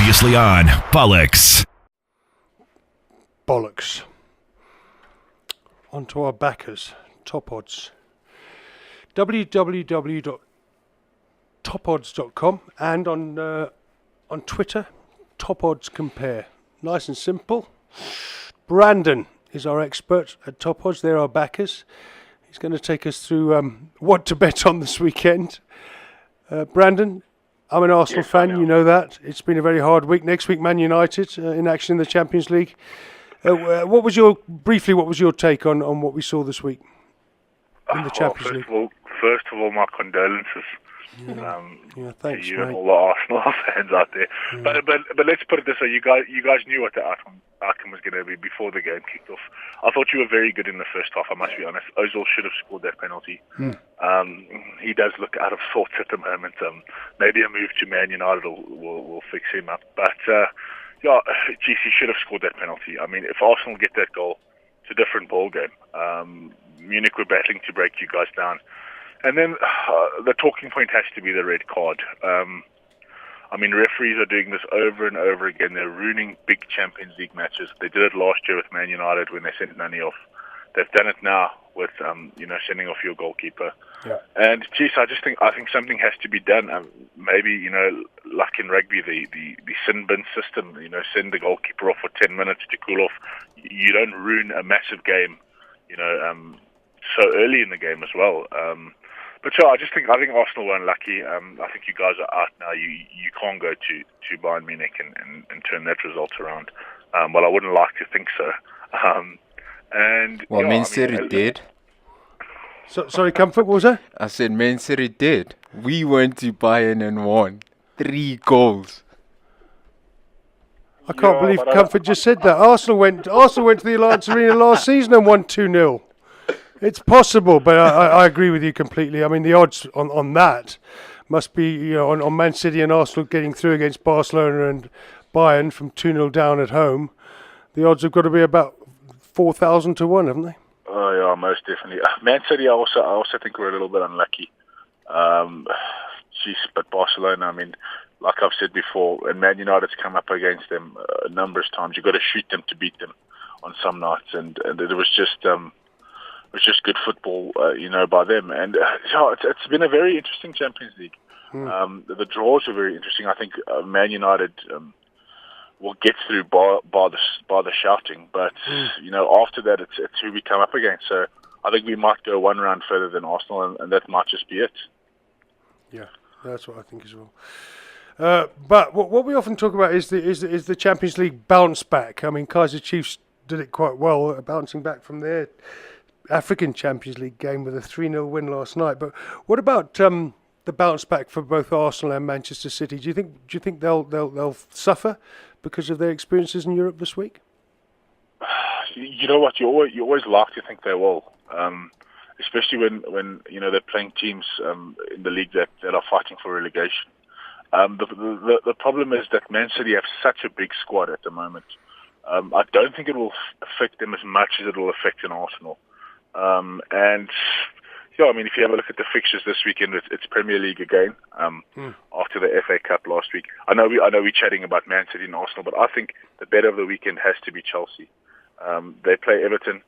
Previously on Bollocks. On to our backers, TopOdds. www.topodds.com and on Twitter, TopOdds Compare. Nice and simple. Brandon is our expert at TopOdds. They're our backers. He's going to take us through what to bet on this weekend. Brandon, I'm an Arsenal fan, you know that. It's been a very hard week. Next week, Man United in action in the Champions League. What was your take on what we saw this week in the Champions League? First of all, my condolences thanks, to you mate. and all the Arsenal fans out there. Yeah. But let's put it this way: you guys knew what the outcome was going to be before the game kicked off. I thought you were very good in the first half. I must be honest. Ozil should have scored that penalty. He does look out of sorts at the moment. Maybe a move to Man United will fix him up. But he should have scored that penalty. I mean, if Arsenal get that goal, it's a different ball game. Munich were battling to break you guys down. And then the talking point has to be the red card. I mean, referees are doing this over and over again. They're ruining big Champions League matches. They did it last year with Man United when they sent Nani off. They've done it now with sending off your goalkeeper. Yeah. And I think something has to be done. Maybe like in rugby, the sin bin system. Send the goalkeeper off for 10 minutes to cool off. You don't ruin a massive game. So early in the game as well. But I think Arsenal were unlucky. I think you guys are out now. You can't go to Bayern Munich and turn that result around. Well, I wouldn't like to think so. Man City did. Sorry, Comfort, what was that? I said Man City did. We went to Bayern and won 3 goals. I can't believe Comfort just said that. Arsenal went to the Alliance Arena last season and won 2-0. It's possible, but I agree with you completely. I mean, the odds on that must be, on Man City and Arsenal getting through against Barcelona and Bayern from 2-0 down at home. The odds have got to be about 4,000 to 1, haven't they? Oh yeah, most definitely. Man City, I also think we're a little bit unlucky. But Barcelona, I mean, like I've said before, and Man United's come up against them a number of times. You've got to shoot them to beat them on some nights, and it was just good football, by them. And it's been a very interesting Champions League. The draws are very interesting. I think Man United will get through by the shouting, but after that, it's who we come up against. So I think we might go one round further than Arsenal, and that might just be it. Yeah, that's what I think as well. But what we often talk about is the Champions League bounce back. I mean, Kaiser Chiefs did it quite well, bouncing back from their African Champions League game with a 3-0 win last night. But what about the bounce back for both Arsenal and Manchester City? Do you think they'll suffer because of their experiences in Europe this week? You know what? You always like to think they will, especially when they're playing teams in the league that are fighting for relegation. The problem is that Man City have such a big squad at the moment. I don't think it will affect them as much as it will affect an Arsenal. If you have a look at the fixtures this weekend, it's Premier League again. After the FA Cup last week, I know we're chatting about Man City and Arsenal, but I think the bet of the weekend has to be Chelsea. They play Everton.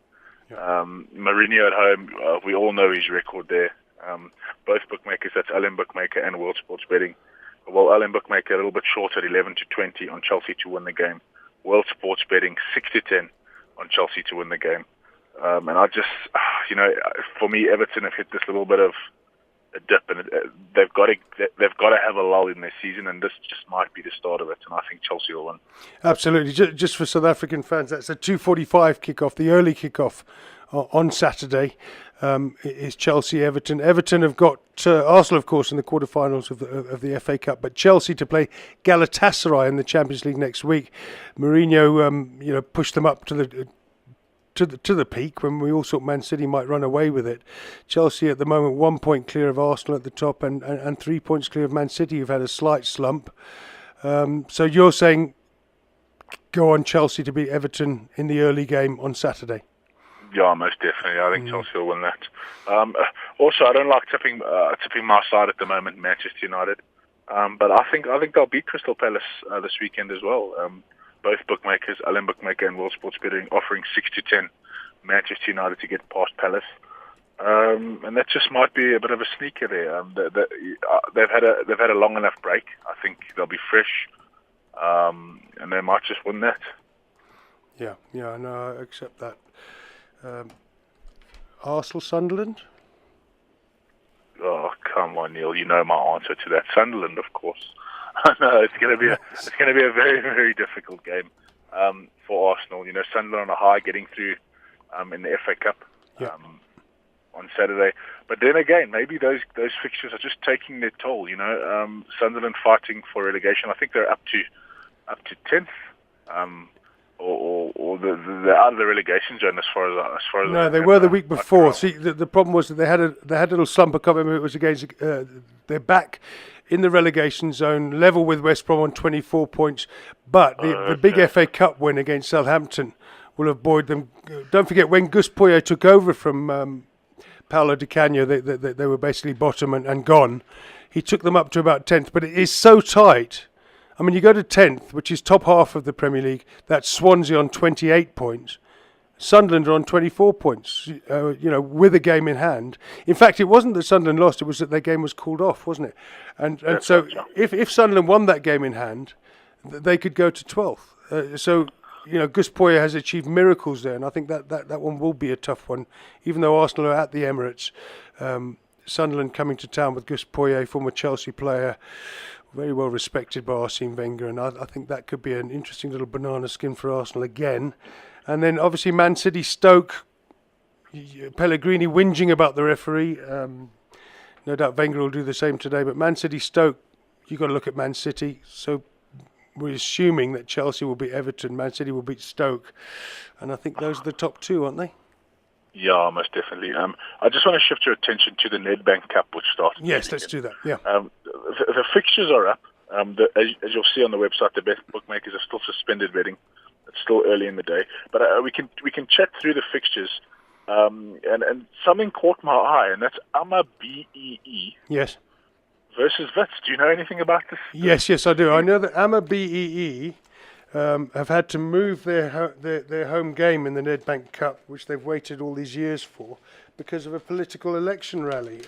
Mourinho at home. We all know his record there. Both bookmakers, that's LM Bookmaker and World Sports Betting. Well, LM Bookmaker a little bit short at 11-20 on Chelsea to win the game. World Sports Betting 6-10 on Chelsea to win the game. And I just, for me, Everton have hit this little bit of a dip, and they've got to have a lull in their season, and this just might be the start of it. And I think Chelsea will win. Absolutely. Just for South African fans, that's a 2:45 kickoff. The early kickoff on Saturday is Chelsea Everton. Everton have got Arsenal, of course, in the quarterfinals of the FA Cup, but Chelsea to play Galatasaray in the Champions League next week. Mourinho, pushed them up to the peak when we all thought Man City might run away with it. Chelsea at the moment 1 point clear of Arsenal at the top and 3 points clear of Man City, who've had a slight slump. So you're saying go on Chelsea to beat Everton in the early game on Saturday? Yeah, most definitely. I think Chelsea will win that. Also, I don't like tipping my side at the moment, Manchester United. But I think they'll beat Crystal Palace this weekend as well. Both bookmakers, LM Bookmaker and World Sports Betting, offering 6-10 Manchester United to get past Palace. And that just might be a bit of a sneaker there. They've had a long enough break. I think they'll be fresh, and they might just win that. Yeah, no, I accept that. Arsenal, Sunderland. Oh, come on, Neil. You know my answer to that. Sunderland, of course. No, it's going to be a very, very difficult game for Arsenal. You know, Sunderland on a high, getting through in the FA Cup on Saturday. But then again, maybe those fixtures are just taking their toll. You know, Sunderland fighting for relegation. I think they're up to 10th. Or they're out of the relegation zone as far as no, they were the week before. See, the problem was that they had a little slump. I can't remember, it was against. They're back in the relegation zone, level with West Brom on 24 points. But the big FA Cup win against Southampton will have buoyed them. Don't forget, when Gus Poyet took over from Paolo Di Canio, they were basically bottom and gone. He took them up to about 10th, but it is so tight. I mean, you go to 10th, which is top half of the Premier League. That's Swansea on 28 points. Sunderland are on 24 points, with a game in hand. In fact, it wasn't that Sunderland lost, it was that their game was called off, wasn't it? And so if Sunderland won that game in hand, they could go to 12th. So Gus Poyet has achieved miracles there, and I think that one will be a tough one. Even though Arsenal are at the Emirates, Sunderland coming to town with Gus Poyet, former Chelsea player, very well respected by Arsene Wenger, and I think that could be an interesting little banana skin for Arsenal again. And then obviously Man City Stoke, Pellegrini whinging about the referee. No doubt Wenger will do the same today, but Man City Stoke, you've got to look at Man City. So we're assuming that Chelsea will beat Everton, Man City will beat Stoke, and I think those are the top two, aren't they? Yeah, most definitely. I just want to shift your attention to the Nedbank Cup, which started. Yes, let's do that. Yeah. The fixtures are up. As you'll see on the website, the best bookmakers are still suspended betting. It's still early in the day, but we can chat through the fixtures. And something caught my eye, and that's AMA BEE. Yes. Versus Wits. Do you know anything about this? Yes, I do. I know that AMA BEE have had to move their home game in the Nedbank Cup, which they've waited all these years for, because of a political election rally.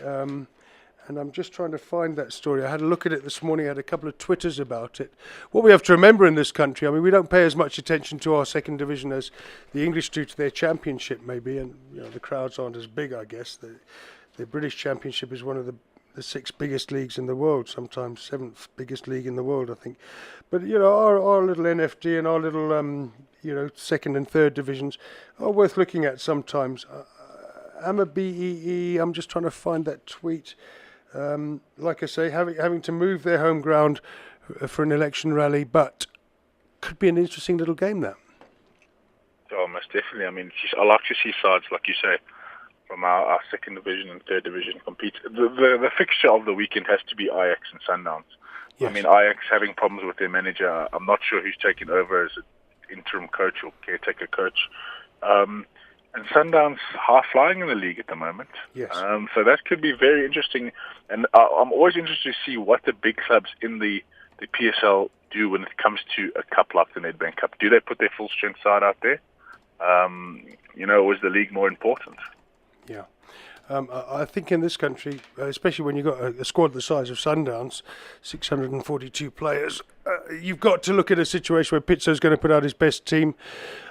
And I'm just trying to find that story. I had a look at it this morning. I had a couple of Twitters about it. What we have to remember in this country, I mean, we don't pay as much attention to our second division as the English do to their championship, maybe, and the crowds aren't as big, I guess. The British Championship is one of the 6 biggest leagues in the world, sometimes 7th biggest league in the world, I think. But our little NFD and our little second and third divisions are worth looking at sometimes. AMA BEE, I'm just trying to find that tweet. Like I say, having to move their home ground for an election rally, but could be an interesting little game there. Oh, most definitely. I mean, I like to see sides, like you say, from our second division and third division compete. The fixture of the weekend has to be Ajax and Sundowns. Yes. I mean, Ajax having problems with their manager. I'm not sure who's taking over as an interim coach or caretaker coach. And Sundowns high-flying in the league at the moment. Yes. So that could be very interesting. And I'm always interested to see what the big clubs in the PSL do when it comes to a cup like the Nedbank Cup. Do they put their full-strength side out there? Or is the league more important? Yeah. I think in this country, especially when you've got a squad the size of Sundowns, 642 players, you've got to look at a situation where Pizzo's going to put out his best team.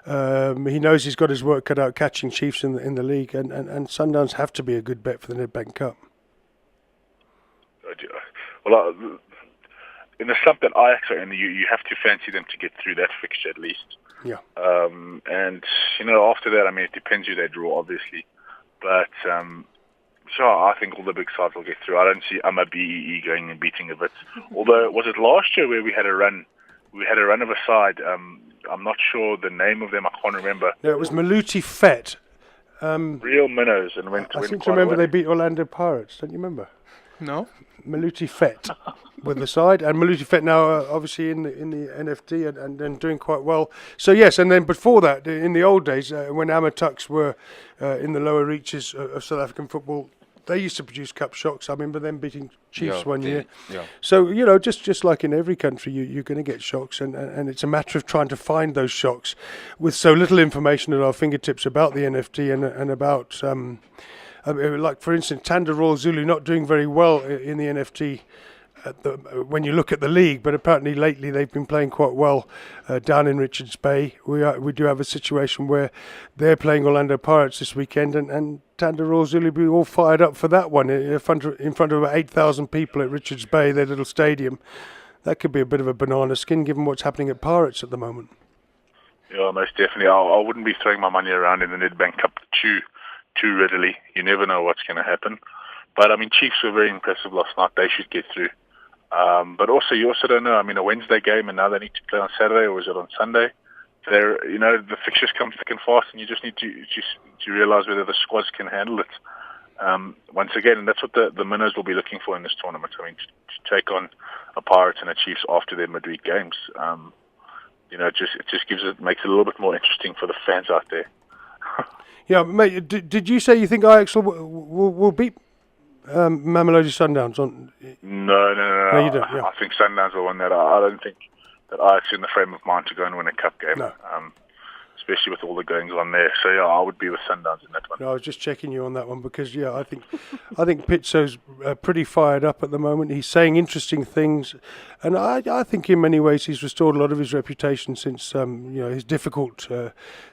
He knows he's got his work cut out catching Chiefs in the league, and Sundowns have to be a good bet for the Nedbank Cup. Well, in the slump that Ajax are in, you have to fancy them to get through that fixture at least. Yeah. And after that, I mean, it depends who they draw, obviously. But I think all the big sides will get through. I don't see AMA BEE going and beating a bit. Although, was it last year where we had a run? We had a run of a side. I'm not sure the name of them. I can't remember. No, it was Maluti Fet. Real minnows, and went to I win. seem to remember they beat Orlando Pirates. Don't you remember? No. Maluti Fet with the side, and Maluti Fet now obviously in the NFD and doing quite well. So yes, and then before that, in the old days when AMA Tuks were in the lower reaches of South African football, they used to produce cup shocks. I remember them beating Chiefs one year. Yeah. So, just like in every country, you're going to get shocks, and it's a matter of trying to find those shocks with so little information at our fingertips about the NFT and about, like, for instance, Tanda Royal Zulu not doing very well in the NFT when you look at the league, but apparently lately they've been playing quite well down in Richards Bay. We do have a situation where they're playing Orlando Pirates this weekend, and Tanda Royal Zulu will be all fired up for that one in front of about 8,000 people at Richards Bay, their little stadium. That could be a bit of a banana skin given what's happening at Pirates at the moment. Yeah, most definitely. I wouldn't be throwing my money around in the Nedbank Cup too readily. You never know what's going to happen. But, I mean, Chiefs were very impressive last night. They should get through. But also, you also don't know. I mean, a Wednesday game, and now they need to play on Saturday, or is it on Sunday? The fixtures come thick and fast, and you just need to realize whether the squads can handle it. Once again, and that's what the minnows will be looking for in this tournament. I mean, to take on a Pirates and a Chiefs after their midweek games. It just makes it a little bit more interesting for the fans out there. Yeah, mate. Did you say you think Ajax will beat Mamelodi Sundowns on? No, you don't. Yeah. I think Sundowns will win that. I don't think that Ajax in the frame of mind to go and win a cup game. No. Especially with all the goings on there. So yeah, I would be with Sundowns in that one. No, I was just checking you on that one because I think Pizzo's pretty fired up at the moment. He's saying interesting things, and I think in many ways he's restored a lot of his reputation since his difficult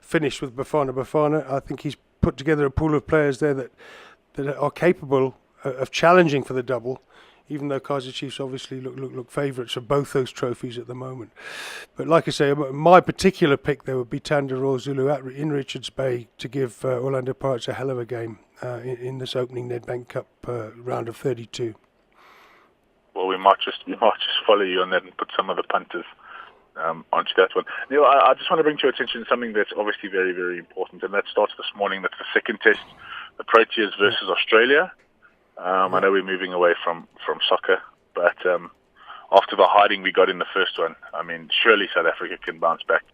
finish with Bafana. I think he's put together a pool of players there that are capable of challenging for the double, even though Kaizer Chiefs obviously look favourites for both those trophies at the moment. But like I say, my particular pick there would be Tanda Royal Zulu in Richards Bay to give Orlando Pirates a hell of a game in this opening Nedbank Cup round of 32. Well, we might just follow you on that and put some of the punters onto that one. Neal, I just want to bring to your attention something that's obviously very, very important, and that starts this morning. That's the second test, the Proteas versus Australia. I know we're moving away from soccer, but after the hiding we got in the first one, I mean, surely South Africa can bounce back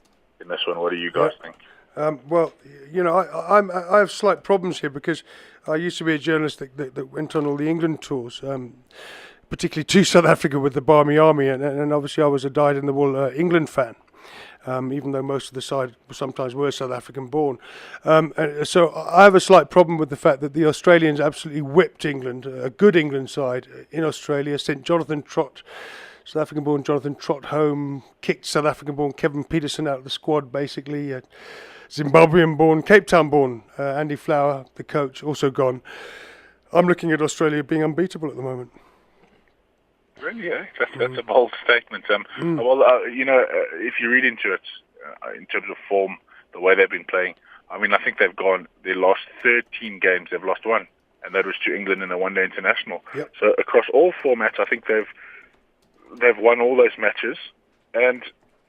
in this one. What do you guys think? Well, I have slight problems here because I used to be a journalist that went on all the England tours, particularly to South Africa with the Barmy Army, and obviously I was a dyed-in-the-wool England fan. Even though most of the side sometimes were South African born. So I have a slight problem with the fact that the Australians absolutely whipped England, a good England side in Australia, sent Jonathan Trott, South African born Jonathan Trott home, kicked South African born Kevin Peterson out of the squad basically, Zimbabwean born, Cape Town born Andy Flower, the coach, also gone. I'm looking at Australia being unbeatable at the moment. Really, yeah, that's a bold statement. Well, if you read into it, in terms of form, the way they've been playing, I mean, I think they've gone their last 13 games, they've lost one, and that was to England in a one-day international. Yep. So across all formats, I think they've won all those matches, and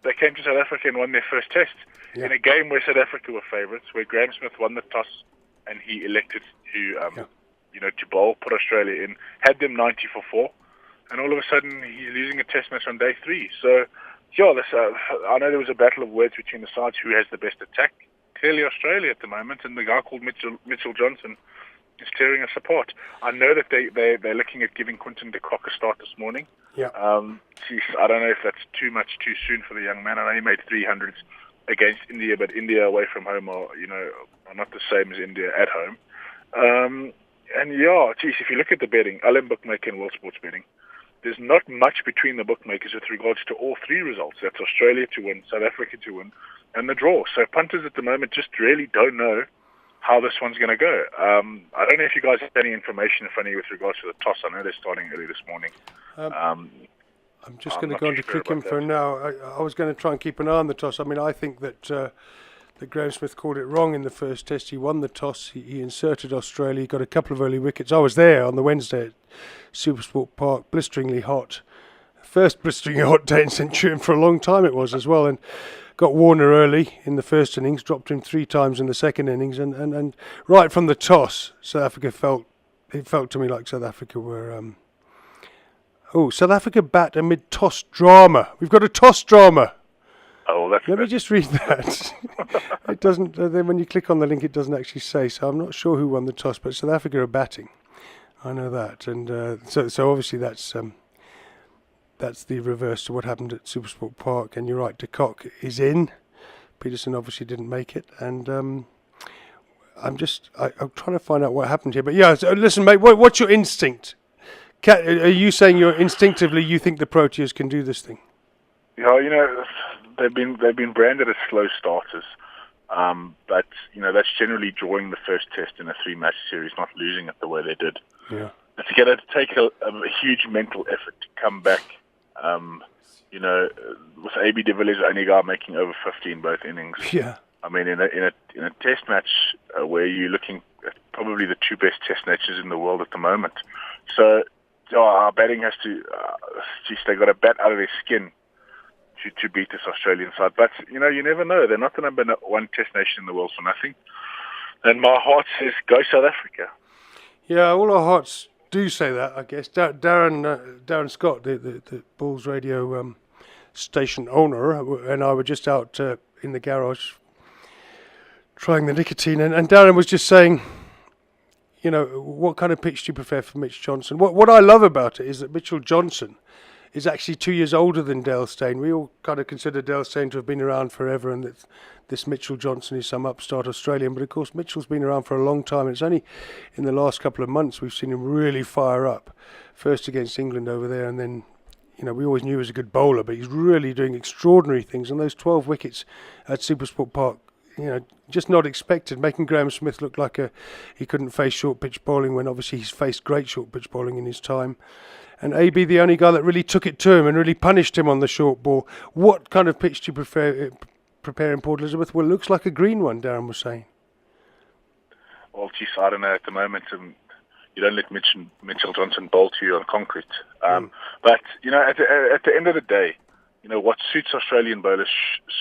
they came to South Africa and won their first test in a game where South Africa were favourites, where Graham Smith won the toss, and he elected to bowl, put Australia in, had them 90 for 4. And all of a sudden, he's losing a test match on day 3. So, I know there was a battle of words between the sides who has the best attack. Clearly Australia at the moment, and the guy called Mitchell Johnson is tearing us apart. I know that they're looking at giving Quinton de Kock a start this morning. Yeah. I don't know if that's too much too soon for the young man. I know he made 300s against India, but India away from home are not the same as India at home. If you look at the betting, LM Bookmaker and World Sports Betting, there's not much between the bookmakers with regards to all three results. That's Australia to win, South Africa to win, and the draw. So punters at the moment just really don't know how this one's going to go. I don't know if you guys have any information in front of you with regards to the toss. I know they're starting early this morning. I'm just going to go on to Crick Info now. I was going to try and keep an eye on the toss. I mean, I think that Graham Smith called it wrong in the first test. He won the toss. He inserted Australia. He got a couple of early wickets. I was there on the Wednesday at Supersport Park, blisteringly hot. First blisteringly hot day in Centurion for a long time it was as well. And got Warner early in the first innings, dropped him 3 times in the second innings. And right from the toss, South Africa felt to me like South Africa were... South Africa bat amid toss drama. We've got a toss drama. Oh, Let me just read that. It doesn't. Then when you click on the link, it doesn't actually say. So I'm not sure who won the toss, but South Africa are batting. I know that, and so obviously that's the reverse to what happened at Supersport Park. And you're right, De Kock is in. Peterson obviously didn't make it, and I'm trying to find out what happened here. But yeah, so listen, mate, what's your instinct? Are you saying instinctively you think the Proteas can do this thing? Yeah, they've been branded as slow starters, but that's generally drawing the first test in a 3-match series, not losing it the way they did. Yeah, it's going to take a huge mental effort to come back. With AB de Villiers only guy making over 50 in both innings. Yeah. I mean, in a test match where you're looking at probably the 2 best test matches in the world at the moment. So our batting has to, they got to bat out of their skin to beat this Australian side. But, you never know. They're not the number 1 test nation in the world for nothing. And my heart says, go South Africa. Yeah, all our hearts do say that, I guess. Darren Scott, the Bulls radio station owner, and I were just out in the garage trying the nicotine, and Darren was just saying, what kind of pitch do you prefer for Mitch Johnson? What I love about it is that Mitchell Johnson is actually 2 years older than Dale Steyn. We all kind of consider Dale Steyn to have been around forever, and that this Mitchell Johnson is some upstart Australian. But of course, Mitchell's been around for a long time, and it's only in the last couple of months we've seen him really fire up. First against England over there, and then, we always knew he was a good bowler, but he's really doing extraordinary things. And those 12 wickets at Supersport Park, just not expected, making Graham Smith look like he couldn't face short pitch bowling when obviously he's faced great short pitch bowling in his time. And AB, the only guy that really took it to him and really punished him on the short ball. What kind of pitch do you prepare in Port Elizabeth? Well, it looks like a green one, Darren was saying. Well, geez, I don't know at the moment. You don't let Mitchell Johnson bowl to you on concrete. But, at the end of the day, what suits Australian bowlers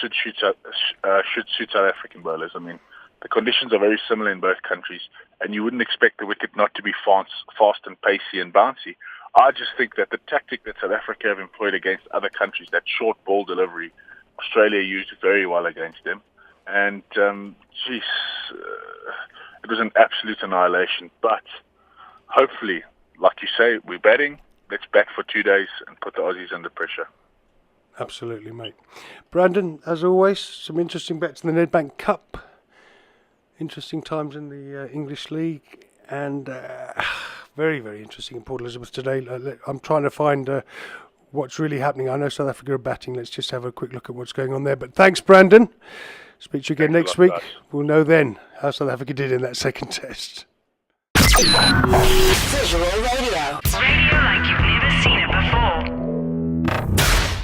should suit South African bowlers. I mean, the conditions are very similar in both countries, and you wouldn't expect the wicket not to be fast and pacey and bouncy. I just think that the tactic that South Africa have employed against other countries, that short ball delivery, Australia used very well against them. And, it was an absolute annihilation. But hopefully, like you say, we're batting. Let's bat for 2 days and put the Aussies under pressure. Absolutely, mate. Brandon, as always, some interesting bets in the Nedbank Cup. Interesting times in the English League. And very, very interesting in Port Elizabeth today. I'm trying to find what's really happening. I know South Africa are batting. Let's just have a quick look at what's going on there. But thanks, Brandon. Speak to you again next week. We'll know then how South Africa did in that second test. Visual Radio. Radio like you've never seen it before.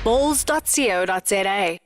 Balls.co.za